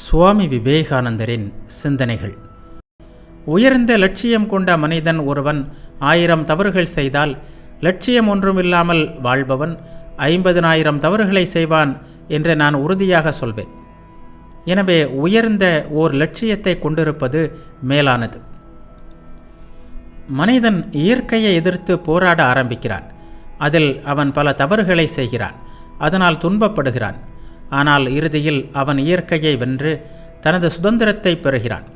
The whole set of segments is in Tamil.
சுவாமி விவேகானந்தரின் சிந்தனைகள். உயர்ந்த லட்சியம் கொண்ட மனிதன் ஒருவன் 1000 தவறுகள் செய்தால் லட்சியம் ஒன்றுமில்லாமல் வாழ்பவன் 50,000 தவறுகளை செய்வான் என்று நான் உறுதியாக சொல்வேன். எனவே உயர்ந்த ஓர் லட்சியத்தை கொண்டிருப்பது மேலானது. மனிதன் இயற்கையை எதிர்த்து போராட ஆரம்பிக்கிறான். அதில் அவன் பல தவறுகளை செய்கிறான். அதனால் துன்பப்படுகிறான். ஆனால் இறுதியில் அவன் இயற்கையை வென்று தனது சுதந்திரத்தை பெறுகிறான்.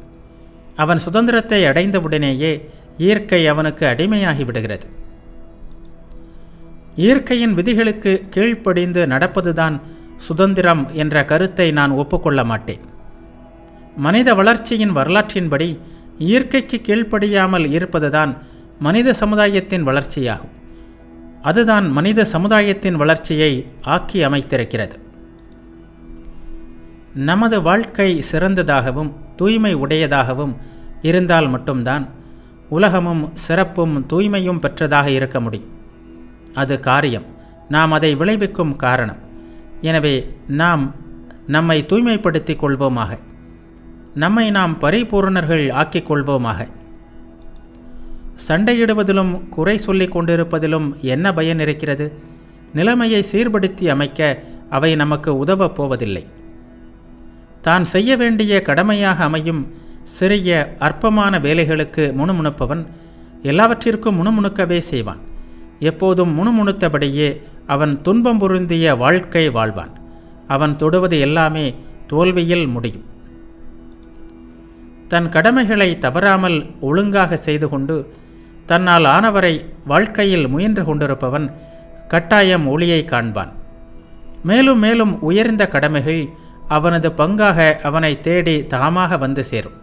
அவன் சுதந்திரத்தை அடைந்தவுடனேயே இயற்கை அவனுக்கு அடிமையாகி விடுகிறது. இயற்கையின் விதிகளுக்கு கீழ்ப்படிந்து நடப்பதுதான் சுதந்திரம் என்ற கருத்தை நான் ஒப்புக்கொள்ள மாட்டேன். மனித வளர்ச்சியின் வரலாற்றின்படி இயற்கைக்கு கீழ்ப்படியாமல் இருப்பதுதான் மனித சமுதாயத்தின் வளர்ச்சியாகும். அதுதான் மனித சமுதாயத்தின் வளர்ச்சியை ஆக்கி அமைத்திருக்கிறது. நமது வாழ்க்கை சிறந்ததாகவும் தூய்மை உடையதாகவும் இருந்தால் மட்டும்தான் உலகமும் சிறப்பும் தூய்மையும் பெற்றதாக இருக்க முடியும். அது காரியம். நாம் அதை விளைவிக்கும் காரணம். எனவே நாம் நம்மை தூய்மைப்படுத்திக் கொள்வோமாக. நம்மை நாம் பரிபூரணர்கள் ஆக்கிக் கொள்வோமாக. சண்டையிடுவதிலும் குறை சொல்லிக் கொண்டிருப்பதிலும் என்ன பயன் இருக்கிறது? நிலைமையை சீர்படுத்தி அமைக்க அவை நமக்கு உதவப் போவதில்லை. தான் செய்ய வேண்டிய கடமையாக அமையும் சிறிய அற்பமான வேலைகளுக்கு முணுமுணுப்பவன் எல்லாவற்றிற்கும் முணுமுணுக்கவே செய்வான். எப்போதும் முணுமுணுத்தபடியே அவன் துன்பம் பொருந்திய வாழ்க்கை வாழ்வான். அவன் தொடுவது எல்லாமே தோல்வியில் முடியும். தன் கடமைகளை தவறாமல் ஒழுங்காக செய்து கொண்டு தன்னால் ஆனவரை வாழ்க்கையில் முயன்று கொண்டிருப்பவன் கட்டாயம் ஒளியை காண்பான். மேலும் மேலும் உயர்ந்த கடமைகள் அவனது பங்காக அவனை தேடி தாமாக வந்து சேரும்.